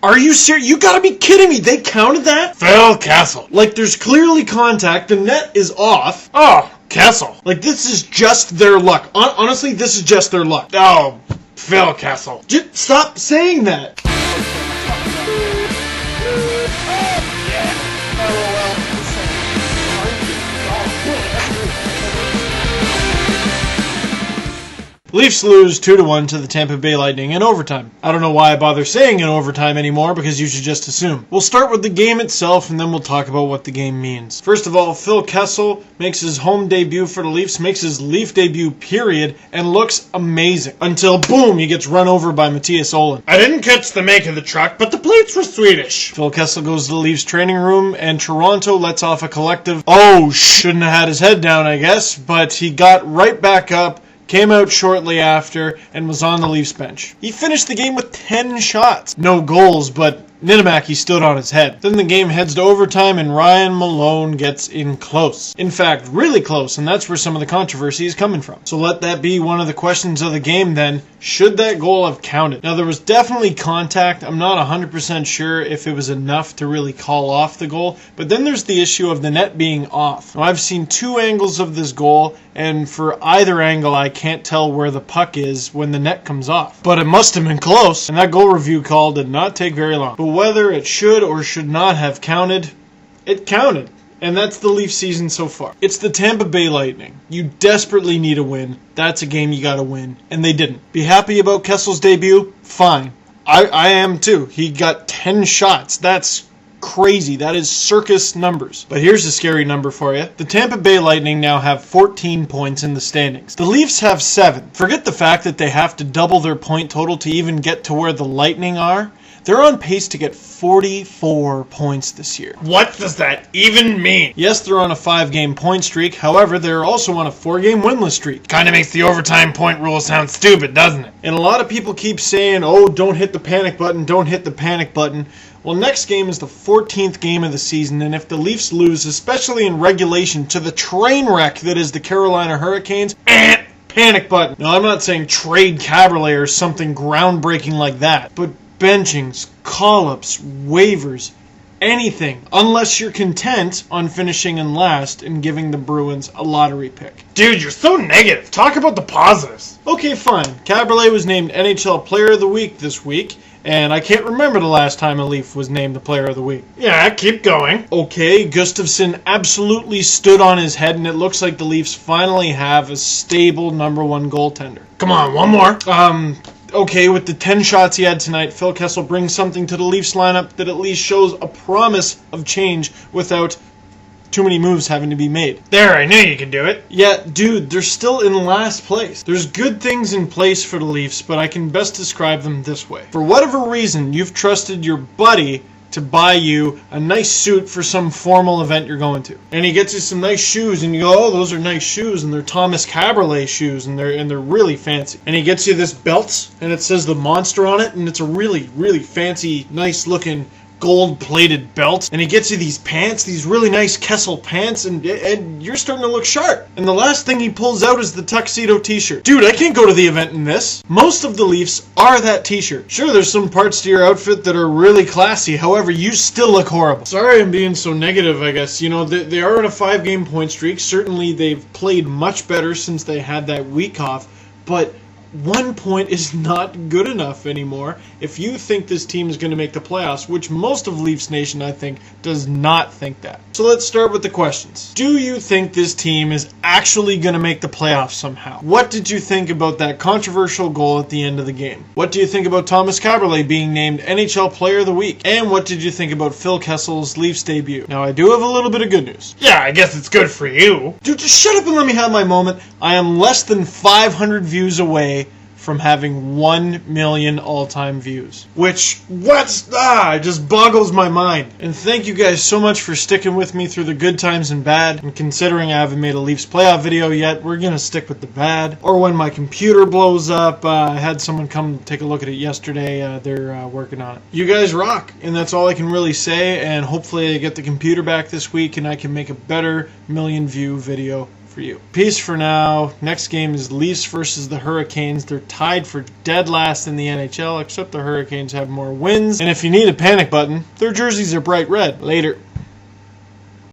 Are you serious? You gotta be kidding me. They counted that? Phil Kessel. Like, there's clearly contact. The net is off. Oh, Kessel. Like, this is just their luck. Honestly, this is just their luck. Oh, Phil Kessel. Just stop saying that. Leafs lose 2-1 to the Tampa Bay Lightning in overtime. I don't know why I bother saying in overtime anymore, because you should just assume. We'll start with the game itself, and then we'll talk about what the game means. First of all, Phil Kessel makes his home debut for the Leafs, makes his Leaf debut, period, and looks amazing. Until, boom, he gets run over by Mattias Ohlund. I didn't catch the make of the truck, but the plates were Swedish. Phil Kessel goes to the Leafs training room, and Toronto lets off a collective, oh, shouldn't have had his head down, I guess, but he got right back up, came out shortly after, and was on the Leafs bench. He finished the game with 10 shots. No goals, but Niitimaki stood on his head. Then the game heads to overtime, and Ryan Malone gets in close. In fact, really close, and that's where some of the controversy is coming from. So let that be one of the questions of the game then. Should that goal have counted? Now, there was definitely contact. I'm not 100% sure if it was enough to really call off the goal, but then there's the issue of the net being off. Now, I've seen two angles of this goal, and for either angle, I can't tell where the puck is when the net comes off. But it must have been close, and that goal review call did not take very long. But whether it should or should not have counted, it counted. And that's the Leaf season so far. It's the Tampa Bay Lightning. You desperately need a win. That's a game you gotta win. And they didn't. Be happy about Kessel's debut? Fine. I am too. He got 10 shots. That's crazy. That is circus numbers. But here's a scary number for you. The Tampa Bay Lightning now have 14 points in the standings. The Leafs have 7. Forget the fact that they have to double their point total to even get to where the Lightning are. They're on pace to get 44 points this year. What does that even mean? Yes, they're on a 5-game point streak. However, they're also on a 4-game winless streak. Kinda makes the overtime point rule sound stupid, doesn't it? And a lot of people keep saying, oh, don't hit the panic button, don't hit the panic button. Well, next game is the 14th game of the season, and if the Leafs lose, especially in regulation, to the train wreck that is the Carolina Hurricanes, panic button. Now, I'm not saying trade Caberlet or something groundbreaking like that, but benchings, call-ups, waivers, anything, unless you're content on finishing in last and giving the Bruins a lottery pick. Dude, you're so negative. Talk about the positives. Okay, fine. Caberlet was named NHL Player of the Week this week, and I can't remember the last time a Leaf was named the Player of the Week. Yeah, keep going. Okay, Gustavsson absolutely stood on his head, and it looks like the Leafs finally have a stable #1 goaltender. Come on, one more. Okay, with the 10 shots he had tonight, Phil Kessel brings something to the Leafs lineup that at least shows a promise of change without too many moves having to be made. There, I knew you could do it. Yeah, dude, they're still in last place. There's good things in place for the Leafs, but I can best describe them this way. For whatever reason, you've trusted your buddy to buy you a nice suit for some formal event you're going to. And he gets you some nice shoes, and you go, oh, those are nice shoes, and they're Thomas Caberlet shoes, and they're really fancy. And he gets you this belt, and it says the Monster on it, and it's a really, really fancy, nice-looking gold-plated belt. And he gets you these pants, these really nice Kessel pants, and you're starting to look sharp. And the last thing he pulls out is the tuxedo t-shirt. Dude, I can't go to the event in this. Most of the Leafs are that t-shirt. Sure, there's some parts to your outfit that are really classy. However, you still look horrible. Sorry I'm being so negative, I guess. You know, they are on a 5-game point streak. Certainly, they've played much better since they had that week off. But 1 point is not good enough anymore if you think this team is going to make the playoffs, which most of Leafs Nation, I think, does not think that. So let's start with the questions. Do you think this team is actually going to make the playoffs somehow? What did you think about that controversial goal at the end of the game? What do you think about Thomas Caberlet being named NHL Player of the Week? And what did you think about Phil Kessel's Leafs debut? Now, I do have a little bit of good news. Yeah, I guess it's good for you. Dude, just shut up and let me have my moment. I am less than 500 views away from having 1 million all-time views. Which, it just boggles my mind. And thank you guys so much for sticking with me through the good times and bad. And considering I haven't made a Leafs playoff video yet, we're gonna stick with the bad. Or when my computer blows up, I had someone come take a look at it yesterday. They're working on it. You guys rock, and that's all I can really say. And hopefully I get the computer back this week and I can make a better million-view video for for you. Peace for now. Next game is Leafs versus the Hurricanes. They're tied for dead last in the NHL, except the Hurricanes have more wins. And if you need a panic button, their jerseys are bright red. Later.